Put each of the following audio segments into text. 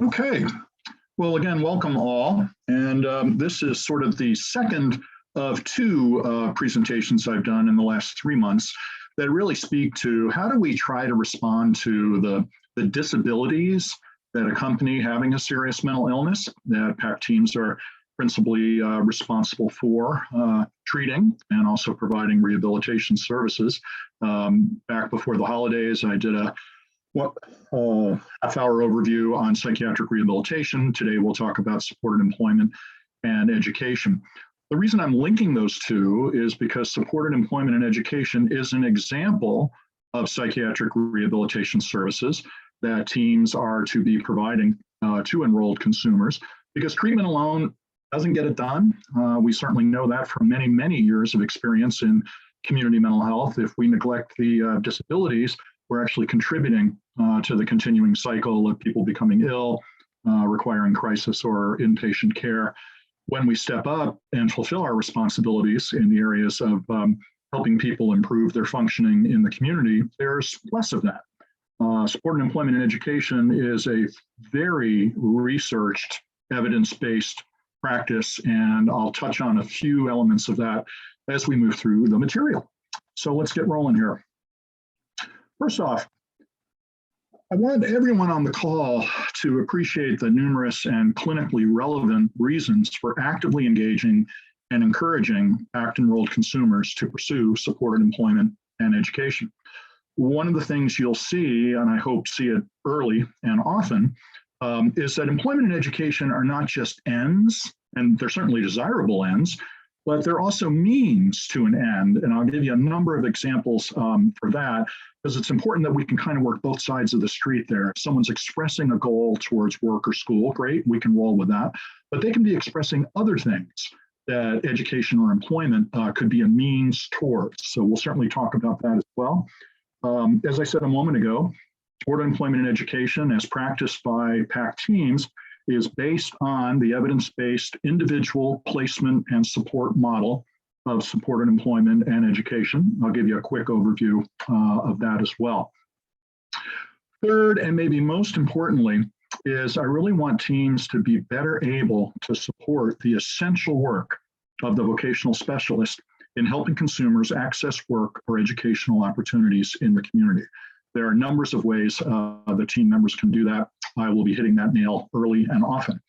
Okay, well, again, welcome all. And this is sort of the second of two presentations I've done in the last 3 months that really speak to how do we try to respond to the disabilities that accompany having a serious mental illness that PACT teams are principally responsible for treating and also providing rehabilitation services. Back before the holidays, I did a half-hour overview on psychiatric rehabilitation. Today, we'll talk about supported employment and education. The reason I'm linking those two is because supported employment and education is an example of psychiatric rehabilitation services that teams are to be providing to enrolled consumers, because treatment alone doesn't get it done. We certainly know that from many, many years of experience in community mental health. If we neglect the disabilities, we're actually contributing to the continuing cycle of people becoming ill, requiring crisis or inpatient care. When we step up and fulfill our responsibilities in the areas of helping people improve their functioning in the community, there's less of that. Supported employment and education is a very researched, evidence-based practice, and I'll touch on a few elements of that as we move through the material. So let's get rolling here. First off, I wanted everyone on the call to appreciate the numerous and clinically relevant reasons for actively engaging and encouraging PACT-enrolled consumers to pursue supported employment and education. One of the things you'll see, and I hope see it early and often, is that employment and education are not just ends, and they're certainly desirable ends, but they're also means to an end. And I'll give you a number of examples for that, because it's important that we can kind of work both sides of the street there. If someone's expressing a goal towards work or school, great, we can roll with that. But they can be expressing other things that education or employment could be a means towards. So we'll certainly talk about that as well. As I said a moment ago, supported employment and education as practiced by PACT teams is based on the evidence-based individual placement and support model of supported employment and education. I'll give you a quick overview of that as well. Third, and maybe most importantly, is I really want teams to be better able to support the essential work of the vocational specialist in helping consumers access work or educational opportunities in the community. There are numbers of ways the team members can do that. I will be hitting that nail early and often.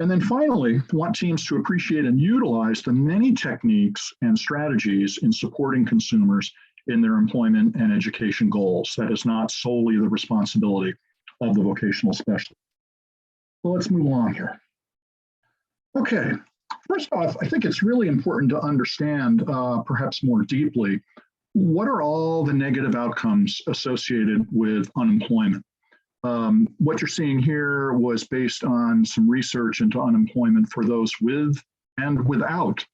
And then finally, I want teams to appreciate and utilize the many techniques and strategies in supporting consumers in their employment and education goals. That is not solely the responsibility of the vocational specialist. Well, let's move along here. Okay, first off, I think it's really important to understand, perhaps more deeply, what are all the negative outcomes associated with unemployment? What you're seeing here was based on some research into unemployment for those with and without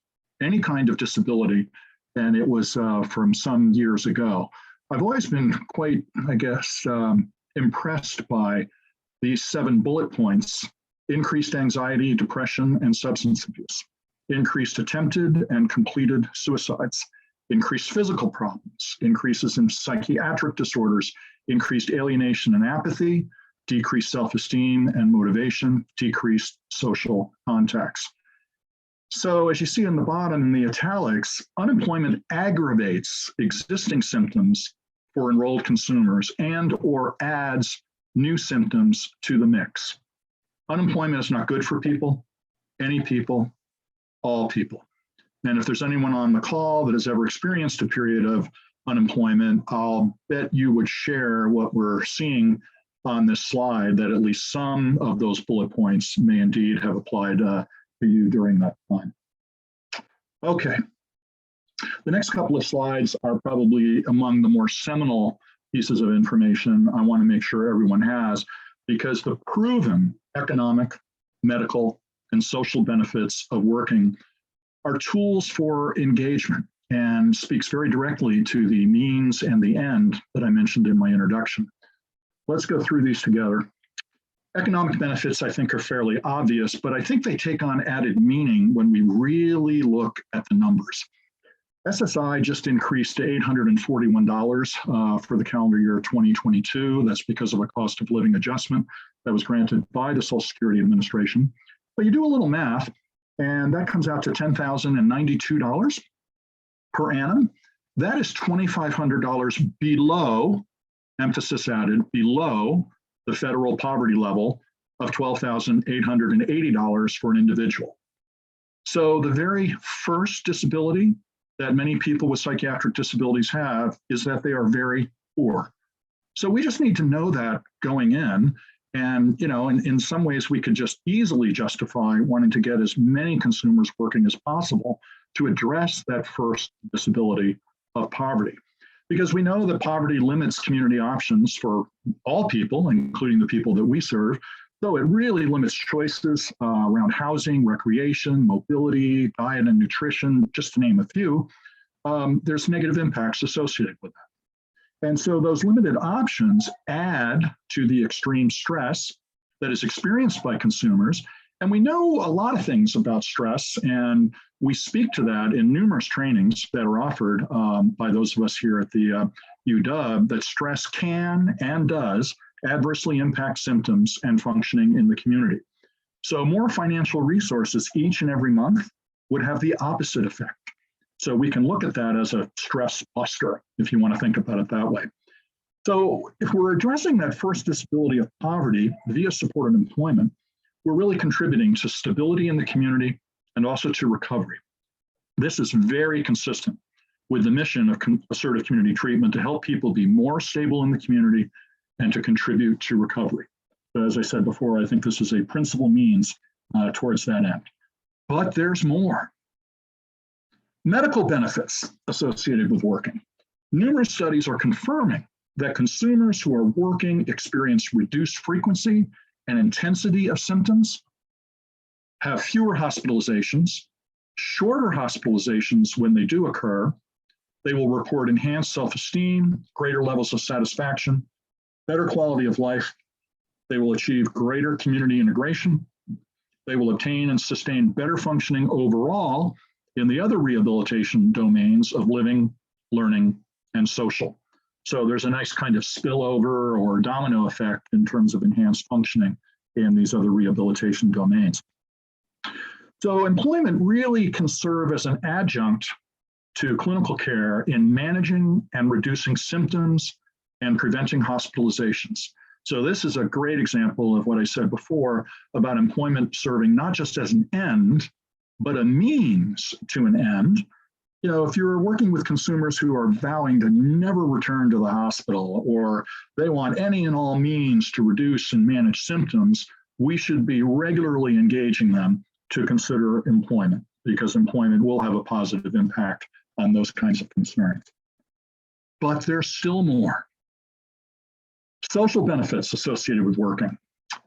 any kind of disability, and it was from some years ago. I've always been quite, I guess, impressed by these 7 bullet points: increased anxiety, depression, and substance abuse, increased attempted and completed suicides, increased physical problems, increases in psychiatric disorders, increased alienation and apathy, decreased self-esteem and motivation, decreased social contacts. So as you see in the bottom in the italics, unemployment aggravates existing symptoms for enrolled consumers and or adds new symptoms to the mix. Unemployment is not good for people, any people, all people. And if there's anyone on the call that has ever experienced a period of unemployment, I'll bet you would share what we're seeing on this slide, that at least some of those bullet points may indeed have applied to you during that time. Okay, the next couple of slides are probably among the more seminal pieces of information I want to make sure everyone has, because the proven economic, medical, and social benefits of working are tools for engagement and speaks very directly to the means and the end that I mentioned in my introduction. Let's go through these together. Economic benefits, I think, are fairly obvious, but I think they take on added meaning when we really look at the numbers. SSI just increased to $841 for the calendar year 2022. That's because of a cost of living adjustment that was granted by the Social Security Administration. But you do a little math, and that comes out to $10,092 per annum. That is $2,500 below, emphasis added, below the federal poverty level of $12,880 for an individual. So the very first disability that many people with psychiatric disabilities have is that they are very poor. So we just need to know that going in. And, in some ways, we could just easily justify wanting to get as many consumers working as possible to address that first disability of poverty. Because we know that poverty limits community options for all people, including the people that we serve. So it really limits choices around housing, recreation, mobility, diet and nutrition, just to name a few. There's negative impacts associated with that. And so those limited options add to the extreme stress that is experienced by consumers. And we know a lot of things about stress, and we speak to that in numerous trainings that are offered by those of us here at the UW, that stress can and does adversely impact symptoms and functioning in the community. So more financial resources each and every month would have the opposite effect. So we can look at that as a stress buster, if you want to think about it that way. So if we're addressing that first disability of poverty via supported employment, we're really contributing to stability in the community and also to recovery. This is very consistent with the mission of assertive community treatment to help people be more stable in the community and to contribute to recovery. But as I said before, I think this is a principal means towards that end. But there's more. Medical benefits associated with working. Numerous studies are confirming that consumers who are working experience reduced frequency and intensity of symptoms, have fewer hospitalizations, shorter hospitalizations when they do occur. They will report enhanced self-esteem, greater levels of satisfaction, better quality of life. They will achieve greater community integration. They will obtain and sustain better functioning overall in the other rehabilitation domains of living, learning, and social. So there's a nice kind of spillover or domino effect in terms of enhanced functioning in these other rehabilitation domains. So employment really can serve as an adjunct to clinical care in managing and reducing symptoms and preventing hospitalizations. So this is a great example of what I said before about employment serving not just as an end, but a means to an end. If you're working with consumers who are vowing to never return to the hospital, or they want any and all means to reduce and manage symptoms, we should be regularly engaging them to consider employment, because employment will have a positive impact on those kinds of concerns. But there's still more. Social benefits associated with working.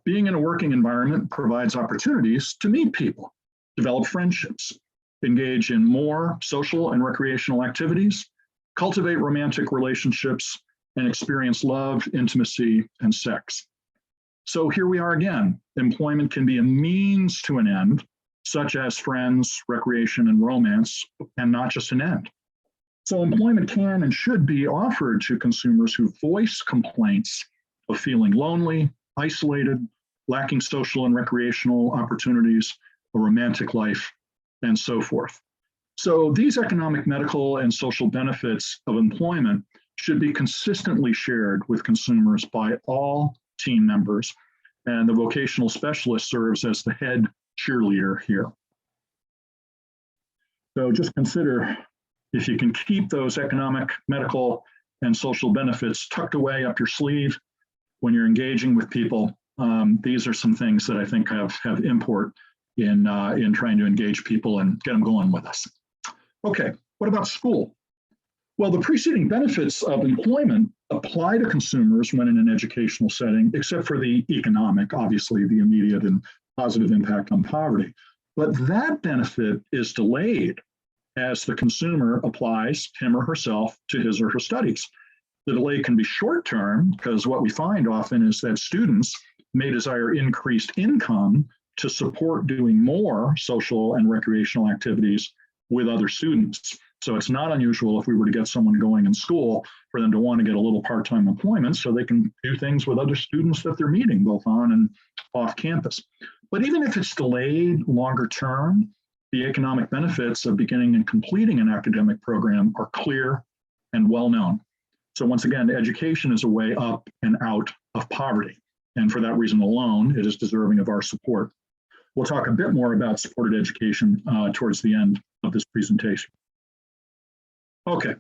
Being in a working environment provides opportunities to meet people, develop friendships, engage in more social and recreational activities, cultivate romantic relationships, and experience love, intimacy, and sex. So here we are again. Employment can be a means to an end, such as friends, recreation, and romance, and not just an end. So employment can and should be offered to consumers who voice complaints of feeling lonely, isolated, lacking social and recreational opportunities, a romantic life, and so forth. So these economic, medical, and social benefits of employment should be consistently shared with consumers by all team members, and the vocational specialist serves as the head cheerleader here. So just consider if you can keep those economic, medical, and social benefits tucked away up your sleeve when you're engaging with people. These are some things that I think have import in trying to engage people and get them going with us. Okay, what about school? Well, the preceding benefits of employment apply to consumers when in an educational setting, except for the economic, obviously the immediate and positive impact on poverty. But that benefit is delayed as the consumer applies him or herself to his or her studies. The delay can be short-term, because what we find often is that students may desire increased income to support doing more social and recreational activities with other students. So it's not unusual if we were to get someone going in school for them to want to get a little part-time employment so they can do things with other students that they're meeting both on and off campus. But even if it's delayed longer term, the economic benefits of beginning and completing an academic program are clear and well known. So once again, education is a way up and out of poverty. And for that reason alone, it is deserving of our support. We'll talk a bit more about supported education towards the end of this presentation. Okay.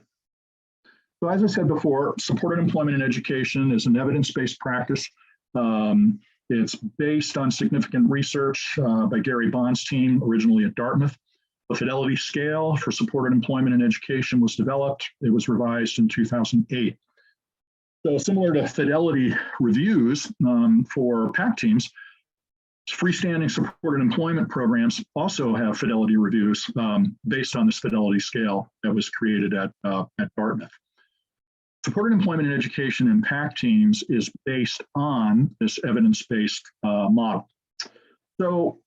So as I said before, supported employment in education is an evidence-based practice. It's based on significant research by Gary Bond's team, originally at Dartmouth. The Fidelity Scale for supported employment in education was developed. It was revised in 2008. So similar to Fidelity reviews for PACT teams, freestanding supported employment programs also have Fidelity reviews based on this Fidelity Scale that was created at Dartmouth. Supported employment in education in PACT teams is based on this evidence-based model. So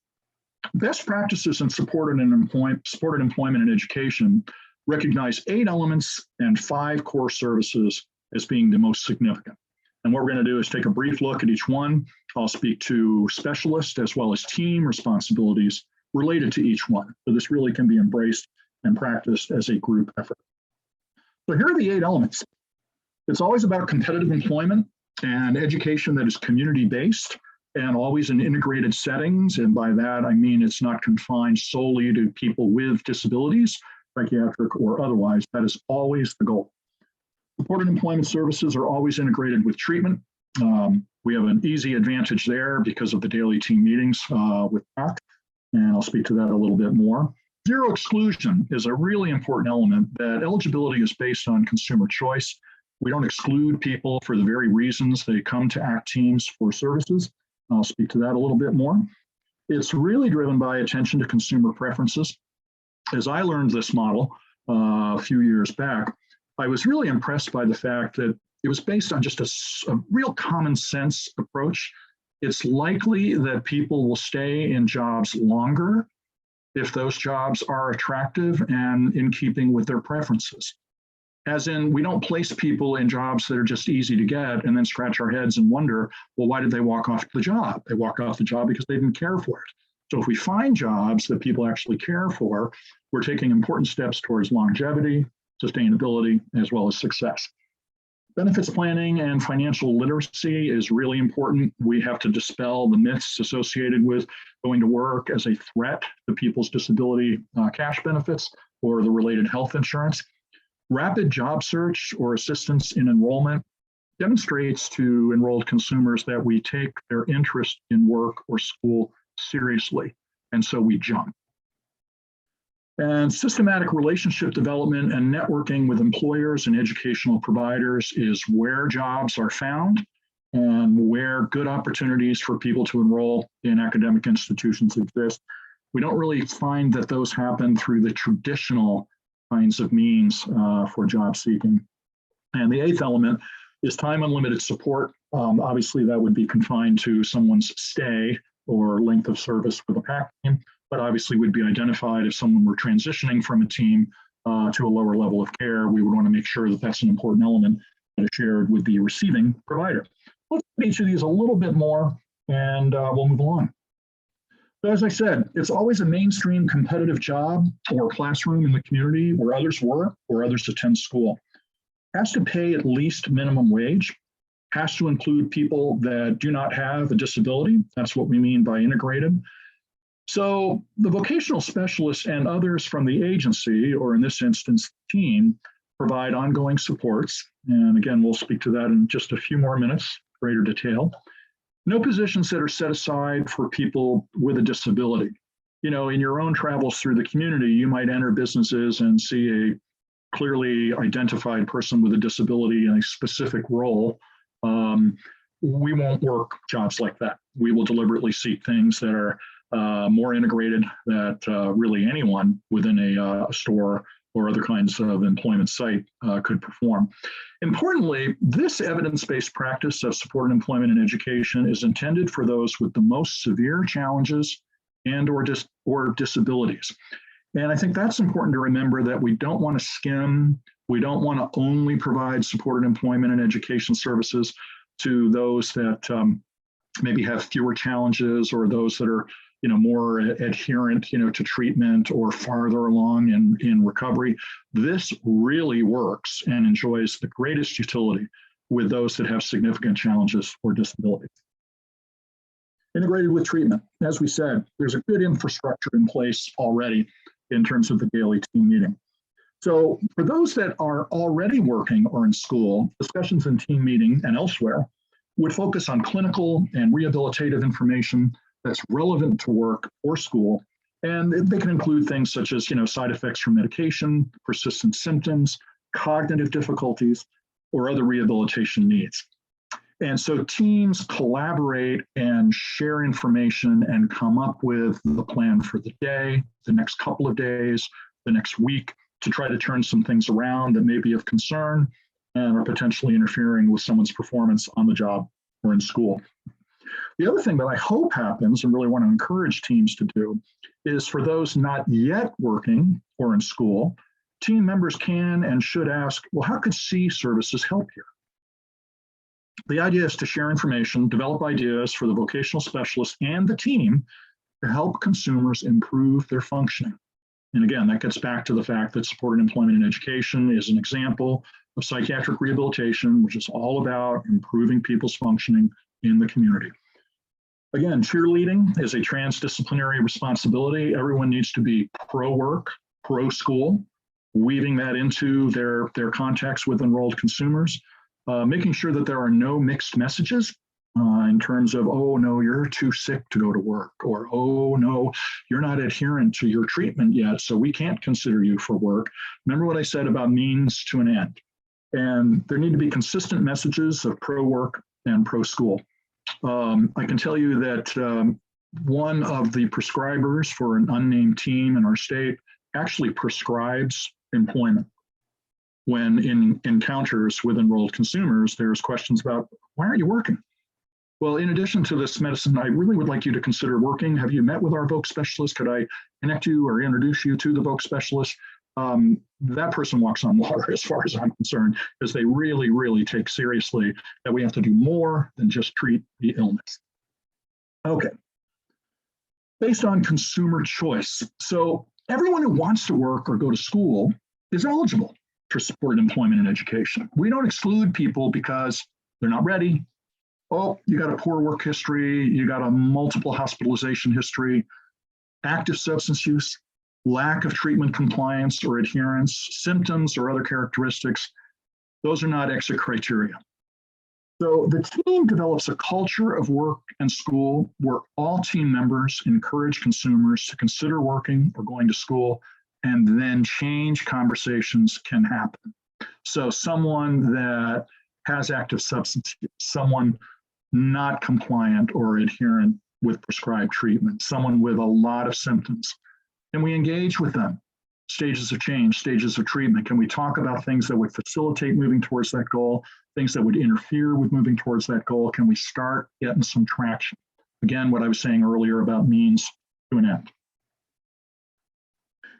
best practices in supported employment in education recognize 8 elements and 5 core services as being the most significant. And what we're going to do is take a brief look at each one. I'll speak to specialist as well as team responsibilities related to each one. So this really can be embraced and practiced as a group effort. So here are the 8 elements. It's always about competitive employment and education that is community-based and always in integrated settings. And by that, I mean it's not confined solely to people with disabilities, psychiatric or otherwise. That is always the goal. Supported employment services are always integrated with treatment. We have an easy advantage there because of the daily team meetings with PACT, and I'll speak to that a little bit more. Zero exclusion is a really important element. That eligibility is based on consumer choice. We don't exclude people for the very reasons they come to ACT teams for services. I'll speak to that a little bit more. It's really driven by attention to consumer preferences. As I learned this model a few years back, I was really impressed by the fact that it was based on just a real common sense approach. It's likely that people will stay in jobs longer if those jobs are attractive and in keeping with their preferences. As in, we don't place people in jobs that are just easy to get and then scratch our heads and wonder, well, why did they walk off the job? They walk off the job because they didn't care for it. So if we find jobs that people actually care for, we're taking important steps towards longevity, sustainability, as well as success. Benefits planning and financial literacy is really important. We have to dispel the myths associated with going to work as a threat to people's disability cash benefits or the related health insurance. Rapid job search or assistance in enrollment demonstrates to enrolled consumers that we take their interest in work or school seriously, and so we jump. And systematic relationship development and networking with employers and educational providers is where jobs are found and where good opportunities for people to enroll in academic institutions exist. We don't really find that those happen through the traditional kinds of means for job seeking. And the 8th element is time unlimited support. Obviously, that would be confined to someone's stay or length of service with a PACT team, but obviously would be identified if someone were transitioning from a team to a lower level of care. We would want to make sure that that's an important element that is shared with the receiving provider. Let's look at each of these a little bit more and we'll move along. So as I said, it's always a mainstream competitive job or classroom in the community where others work or others attend school. Has to pay at least minimum wage, has to include people that do not have a disability. That's what we mean by integrated. So the vocational specialists and others from the agency, or in this instance, the team, provide ongoing supports. And again, we'll speak to that in just a few more minutes, greater detail. No positions that are set aside for people with a disability. You know, in your own travels through the community, you might enter businesses and see a clearly identified person with a disability in a specific role. We won't work jobs like that. We will deliberately seek things that are more integrated that really anyone within a store or other kinds of employment site could perform. Importantly, this evidence-based practice of supported employment and education is intended for those with the most severe challenges and or disabilities. And I think that's important to remember, that we don't want to skim, we don't want to only provide supported employment and education services to those that maybe have fewer challenges, or those that are more adherent to treatment or farther along in recovery. This really works and enjoys the greatest utility with those that have significant challenges or disabilities. Integrated with treatment. As we said, there's a good infrastructure in place already in terms of the daily team meeting. So for those that are already working or in school, discussions in team meeting and elsewhere would focus on clinical and rehabilitative information that's relevant to work or school. And they can include things such as, side effects from medication, persistent symptoms, cognitive difficulties, or other rehabilitation needs. And so teams collaborate and share information and come up with the plan for the day, the next couple of days, the next week, to try to turn some things around that may be of concern and are potentially interfering with someone's performance on the job or in school. The other thing that I hope happens, and really want to encourage teams to do, is for those not yet working or in school, team members can and should ask, well, how could C services help here? The idea is to share information, develop ideas for the vocational specialist and the team to help consumers improve their functioning. And again, that gets back to the fact that supported employment and education is an example of psychiatric rehabilitation, which is all about improving people's functioning in the community. Again, cheerleading is a transdisciplinary responsibility. Everyone needs to be pro-work, pro-school, weaving that into their contacts with enrolled consumers, making sure that there are no mixed messages in terms of, oh, no, you're too sick to go to work, or, oh, no, you're not adherent to your treatment yet, so we can't consider you for work. Remember what I said about means to an end. And there need to be consistent messages of pro-work and pro-school. I can tell you that one of the prescribers for an unnamed team in our state actually prescribes employment. When in encounters with enrolled consumers, there's questions about, why aren't you working? Well, in addition to this medicine, I really would like you to consider working. Have you met with our voc specialist? Could I connect you or introduce you to the voc specialist? That person walks on water as far as I'm concerned, because they really, really take seriously that we have to do more than just treat the illness. Okay. Based on consumer choice. So everyone who wants to work or go to school is eligible for supported employment and education. We don't exclude people because they're not ready. Oh, you got a poor work history, you got a multiple hospitalization history, active substance use, lack of treatment compliance or adherence, symptoms or other characteristics. Those are not exit criteria. So the team develops a culture of work and school where all team members encourage consumers to consider working or going to school, and then change conversations can happen. So someone that has active substance use, someone not compliant or adherent with prescribed treatment, someone with a lot of symptoms, can we engage with them? Stages of change, stages of treatment. Can we talk about things that would facilitate moving towards that goal, things that would interfere with moving towards that goal? Can we start getting some traction? Again, what I was saying earlier about means to an end.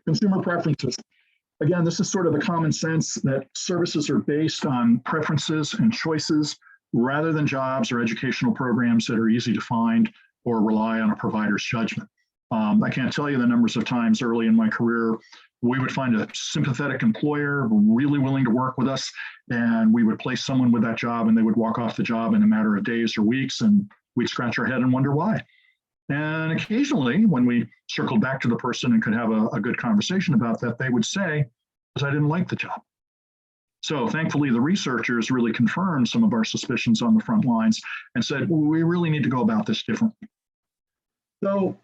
Consumer preferences. Again, this is sort of the common sense that services are based on preferences and choices rather than jobs or educational programs that are easy to find or rely on a provider's judgment. I can't tell you the numbers of times early in my career we would find a sympathetic employer really willing to work with us, and we would place someone with that job and they would walk off the job in a matter of days or weeks, and we'd scratch our head and wonder why. And occasionally when we circled back to the person and could have a good conversation about that, they would say, because I didn't like the job. So thankfully, the researchers really confirmed some of our suspicions on the front lines and said, well, we really need to go about this differently. So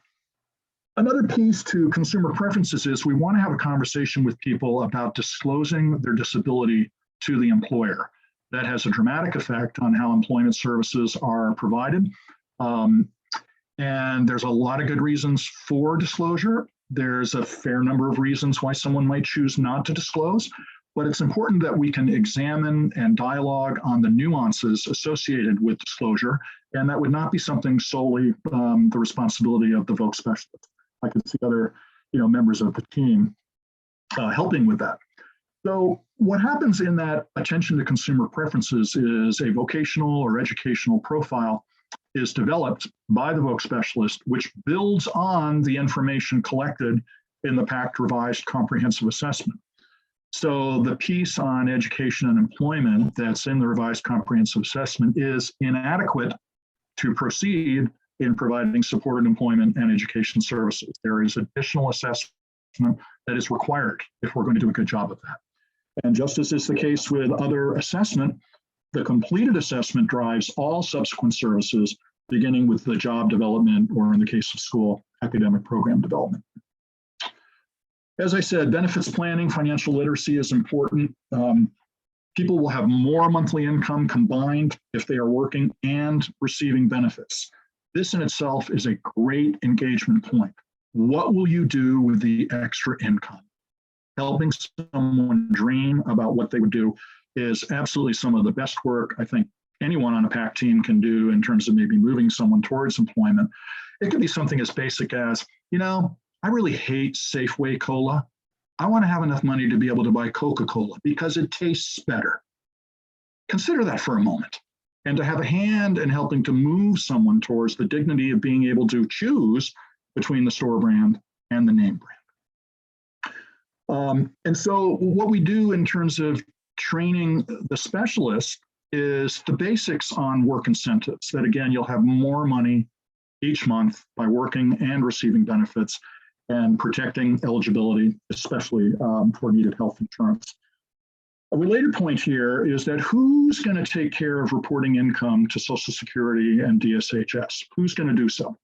another piece to consumer preferences is we want to have a conversation with people about disclosing their disability to the employer. That has a dramatic effect on how employment services are provided. And there's a lot of good reasons for disclosure. There's a fair number of reasons why someone might choose not to disclose, but it's important that we can examine and dialogue on the nuances associated with disclosure, and that would not be something solely the responsibility of the voc specialist. I can see other members of the team helping with that. So what happens in that attention to consumer preferences is a vocational or educational profile is developed by the voc specialist, which builds on the information collected in the PACT revised comprehensive assessment. So the piece on education and employment that's in the revised comprehensive assessment is inadequate to proceed in providing supported employment and education services. There is additional assessment that is required if we're going to do a good job of that. And just as is the case with other assessment, the completed assessment drives all subsequent services, beginning with the job development, or in the case of school, academic program development. As I said, benefits planning, financial literacy is important. People will have more monthly income combined if they are working and receiving benefits. This in itself is a great engagement point. What will you do with the extra income? Helping someone dream about what they would do is absolutely some of the best work I think anyone on a PACT team can do in terms of maybe moving someone towards employment. It could be something as basic as, I really hate Safeway Cola. I want to have enough money to be able to buy Coca-Cola because it tastes better. Consider that for a moment. And to have a hand in helping to move someone towards the dignity of being able to choose between the store brand and the name brand. And so what we do in terms of training the specialists is the basics on work incentives, that again, you'll have more money each month by working and receiving benefits and protecting eligibility, especially for needed health insurance. A related point here is that who's going to take care of reporting income to Social Security and DSHS? Who's going to do so?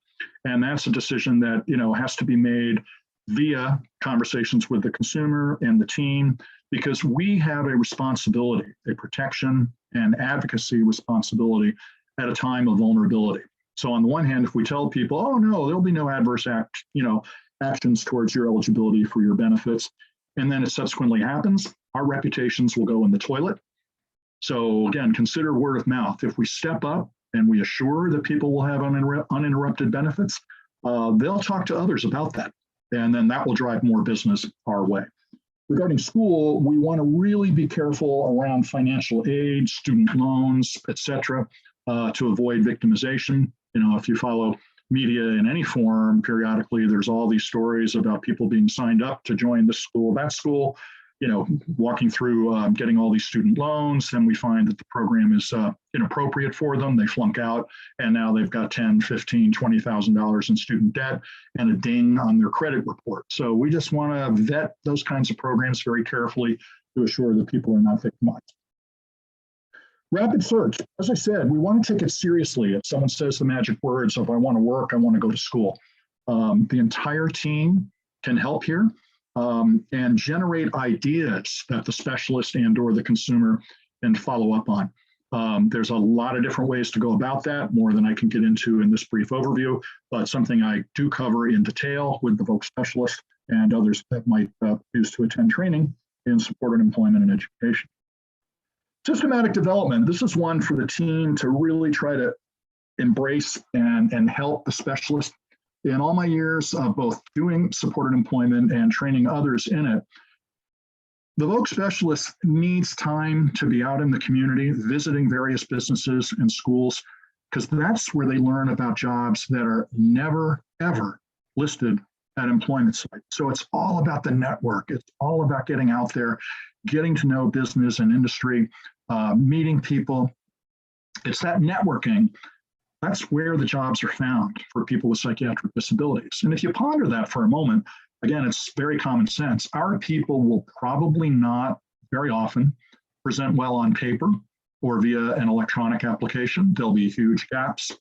And that's a decision that has to be made via conversations with the consumer and the team, because we have a responsibility, a protection and advocacy responsibility at a time of vulnerability. So on the one hand, if we tell people, oh no, there'll be no adverse actions towards your eligibility for your benefits, and then it subsequently happens, our reputations will go in the toilet. So again, consider word of mouth. If we step up and we assure that people will have uninterrupted benefits, they'll talk to others about that. And then that will drive more business our way. Regarding school, we want to really be careful around financial aid, student loans, et cetera, to avoid victimization. If you follow media in any form, periodically, there's all these stories about people being signed up to join this school, that school, walking through getting all these student loans. Then we find that the program is inappropriate for them. They flunk out, and now they've got $10,000, $15,000, $20,000 in student debt and a ding on their credit report. So we just want to vet those kinds of programs very carefully to assure that people are not victimized. Rapid search. As I said, we want to take it seriously. If someone says the magic words of, I want to work, I want to go to school, the entire team can help here. And generate ideas that the specialist and or the consumer can follow up on. There's a lot of different ways to go about that, more than I can get into in this brief overview, but something I do cover in detail with the voc specialist and others that might choose to attend training in supported employment and education. Systematic development. This is one for the team to really try to embrace and help the specialist. In all my years of both doing supported employment and training others in it, the voc specialist needs time to be out in the community, visiting various businesses and schools, because that's where they learn about jobs that are never, ever listed at employment sites. So it's all about the network. It's all about getting out there, getting to know business and industry, meeting people. It's that networking. That's where the jobs are found for people with psychiatric disabilities. And if you ponder that for a moment, again, it's very common sense. Our people will probably not very often present well on paper or via an electronic application. There'll be huge gaps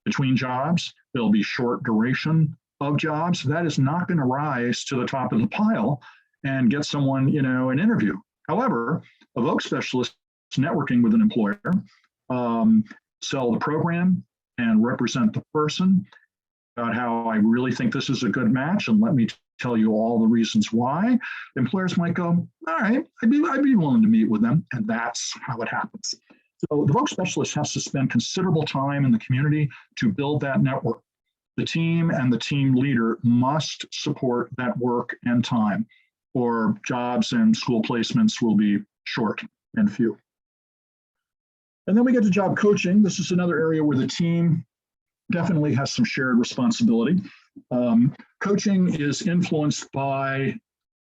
between jobs. There'll be short duration of jobs. That is not going to rise to the top of the pile and get someone, an interview. However, a voc specialist networking with an employer, sell the program, and represent the person about how I really think this is a good match, and let me tell you all the reasons why. Employers might go, all right, I'd be willing to meet with them, and that's how it happens. So the voc specialist has to spend considerable time in the community to build that network. The team and the team leader must support that work and time, or jobs and school placements will be short and few. And then we get to job coaching. This is another area where the team definitely has some shared responsibility. Coaching is influenced by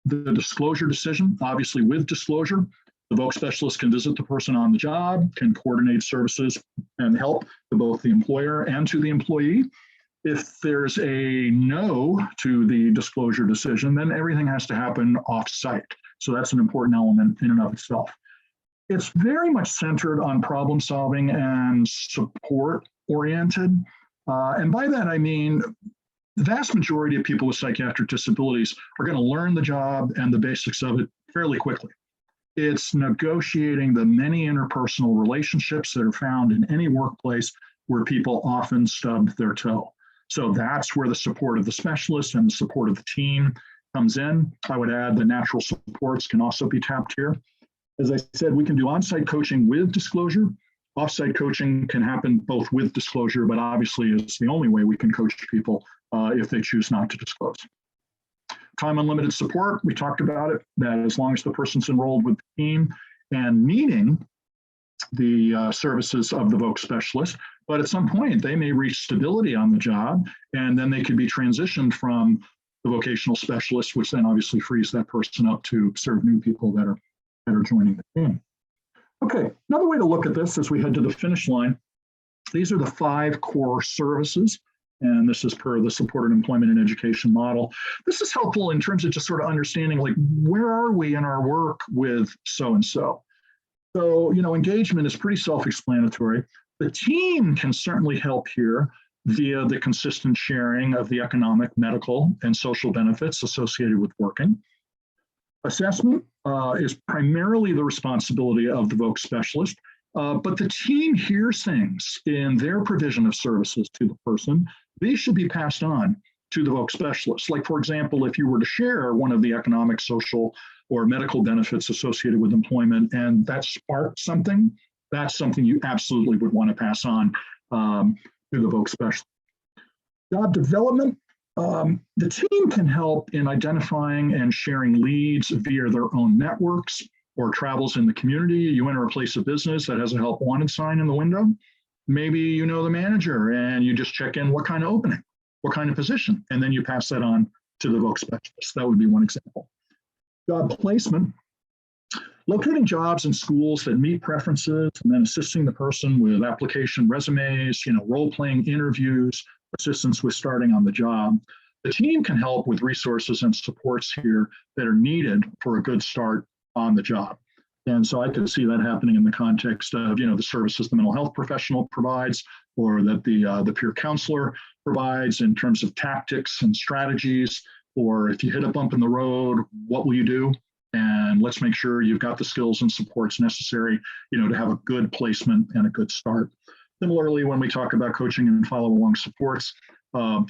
the disclosure decision. Obviously, with disclosure, the voc specialist can visit the person on the job, can coordinate services and help to both the employer and to the employee. If there's a no to the disclosure decision, then everything has to happen off-site. So that's an important element in and of itself. It's very much centered on problem solving and support oriented. And by that, I mean, the vast majority of people with psychiatric disabilities are going to learn the job and the basics of it fairly quickly. It's negotiating the many interpersonal relationships that are found in any workplace where people often stub their toe. So that's where the support of the specialist and the support of the team comes in. I would add the natural supports can also be tapped here. As I said, we can do on-site coaching with disclosure. Off-site coaching can happen both with disclosure, but obviously it's the only way we can coach people if they choose not to disclose. Time unlimited support, we talked about it, that as long as the person's enrolled with the team and needing the services of the voc specialist, but at some point they may reach stability on the job and then they could be transitioned from the vocational specialist, which then obviously frees that person up to serve new people that are joining the team. Okay, another way to look at this as we head to the finish line, these are the 5 core services, and this is per the supported employment and education model. This is helpful in terms of just sort of understanding, like, where are we in our work with so-and-so? So, you know, engagement is pretty self-explanatory. The team can certainly help here via the consistent sharing of the economic, medical, and social benefits associated with working. Assessment is primarily the responsibility of the voc specialist, but the team hears things in their provision of services to the person. These should be passed on to the voc specialist. Like, for example, if you were to share one of the economic, social, or medical benefits associated with employment and that sparked something, that's something you absolutely would want to pass on to the voc specialist. Job development. The team can help in identifying and sharing leads via their own networks or travels in the community. You enter a place of business that has a help wanted sign in the window. Maybe you know the manager and you just check in what kind of opening, what kind of position, and then you pass that on to the voc specialist. That would be one example. Job placement. Locating jobs in schools that meet preferences and then assisting the person with application resumes, role-playing interviews, assistance with starting on the job. The team can help with resources and supports here that are needed for a good start on the job. And so I could see that happening in the context of, the services the mental health professional provides, or that the peer counselor provides in terms of tactics and strategies, or if you hit a bump in the road, what will you do? And let's make sure you've got the skills and supports necessary, to have a good placement and a good start. Similarly, when we talk about coaching and follow-along supports,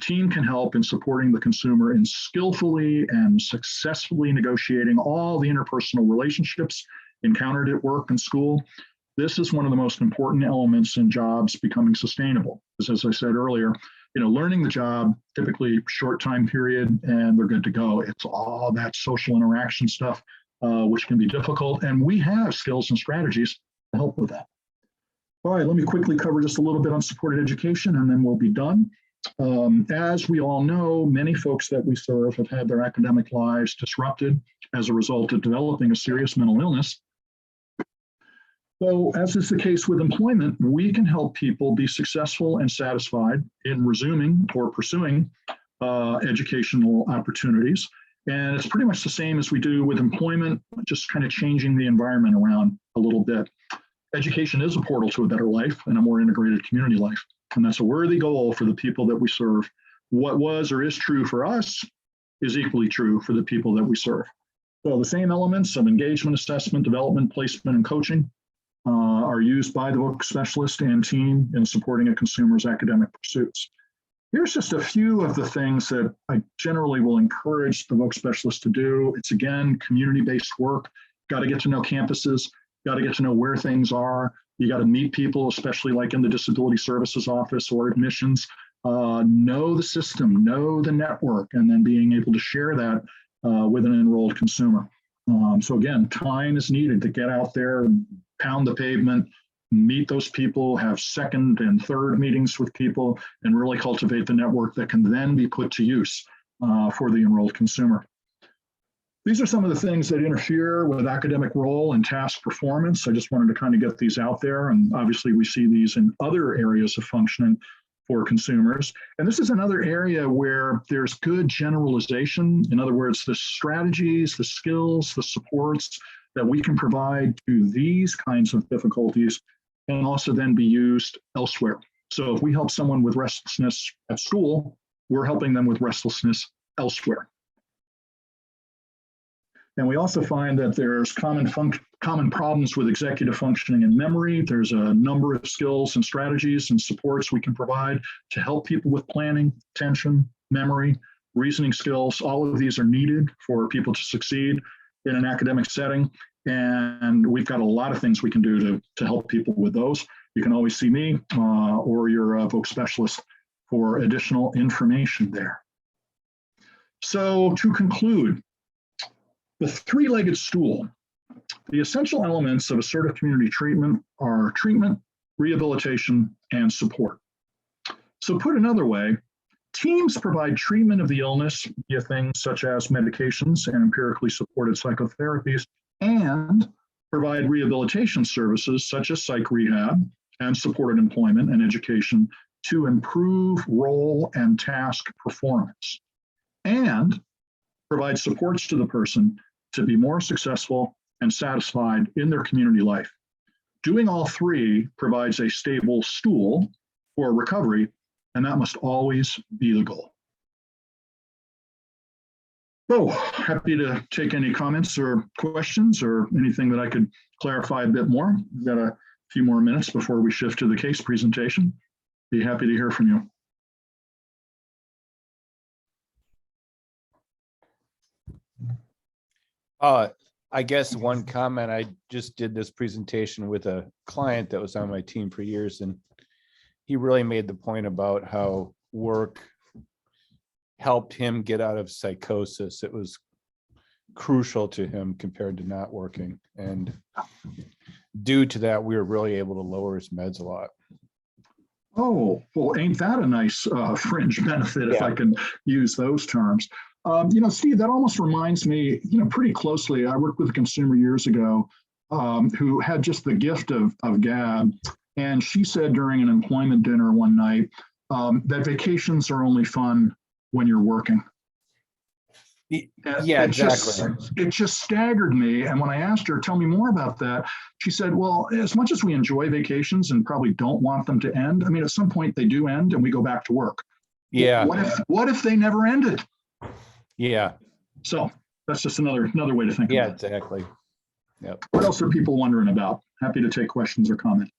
team can help in supporting the consumer in skillfully and successfully negotiating all the interpersonal relationships encountered at work and school. This is one of the most important elements in jobs becoming sustainable. Because as I said earlier, learning the job, typically short time period, and they're good to go. It's all that social interaction stuff, which can be difficult. And we have skills and strategies to help with that. All right, let me quickly cover just a little bit on supported education, and then we'll be done. As we all know, many folks that we serve have had their academic lives disrupted as a result of developing a serious mental illness. So, as is the case with employment, we can help people be successful and satisfied in resuming or pursuing educational opportunities. And it's pretty much the same as we do with employment, just kind of changing the environment around a little bit. Education is a portal to a better life and a more integrated community life. And that's a worthy goal for the people that we serve. What was or is true for us is equally true for the people that we serve. So the same elements of engagement, assessment, development, placement, and coaching are used by the voc specialist and team in supporting a consumer's academic pursuits. Here's just a few of the things that I generally will encourage the voc specialist to do. It's, again, community-based work. Got to get to know campuses. Got to get to know where things are. You got to meet people, especially like in the disability services office or admissions. know the system, know the network, and then being able to share that with an enrolled consumer. So again, time is needed to get out there, pound the pavement, meet those people, have second and third meetings with people, and really cultivate the network that can then be put to use for the enrolled consumer. These are some of the things that interfere with academic role and task performance. I just wanted to kind of get these out there. And obviously we see these in other areas of functioning for consumers. And this is another area where there's good generalization. In other words, the strategies, the skills, the supports that we can provide to these kinds of difficulties can also then be used elsewhere. So if we help someone with restlessness at school, we're helping them with restlessness elsewhere. And we also find that there's common problems with executive functioning and memory. There's a number of skills and strategies and supports we can provide to help people with planning, attention, memory, reasoning skills. All of these are needed for people to succeed in an academic setting. And we've got a lot of things we can do to help people with those. You can always see me or your voc specialist for additional information there. So to conclude, the three-legged stool, the essential elements of assertive community treatment are treatment, rehabilitation, and support. So put another way, teams provide treatment of the illness via things such as medications and empirically supported psychotherapies, and provide rehabilitation services such as psych rehab and supported employment and education to improve role and task performance, and provide supports to the person to be more successful and satisfied in their community life. Doing all three provides a stable stool for recovery, and that must always be the goal. So happy to take any comments or questions or anything that I could clarify a bit more. We've got a few more minutes before we shift to the case presentation. Be happy to hear from you. I guess one comment, I just did this presentation with a client that was on my team for years, and he really made the point about how work helped him get out of psychosis. It was crucial to him compared to not working. And due to that, we were really able to lower his meds a lot. Oh, well, ain't that a nice fringe benefit, if I can use those terms. Steve, that almost reminds me, pretty closely. I worked with a consumer years ago who had just the gift of gab. And she said during an employment dinner one night that vacations are only fun when you're working. Yeah, exactly. It just staggered me. And when I asked her, tell me more about that, she said, well, as much as we enjoy vacations and probably don't want them to end, I mean, at some point they do end and we go back to work. Yeah. What if they never ended? Yeah. So that's just another way to think about it. Yeah, exactly. Yep. What else are people wondering about? Happy to take questions or comments.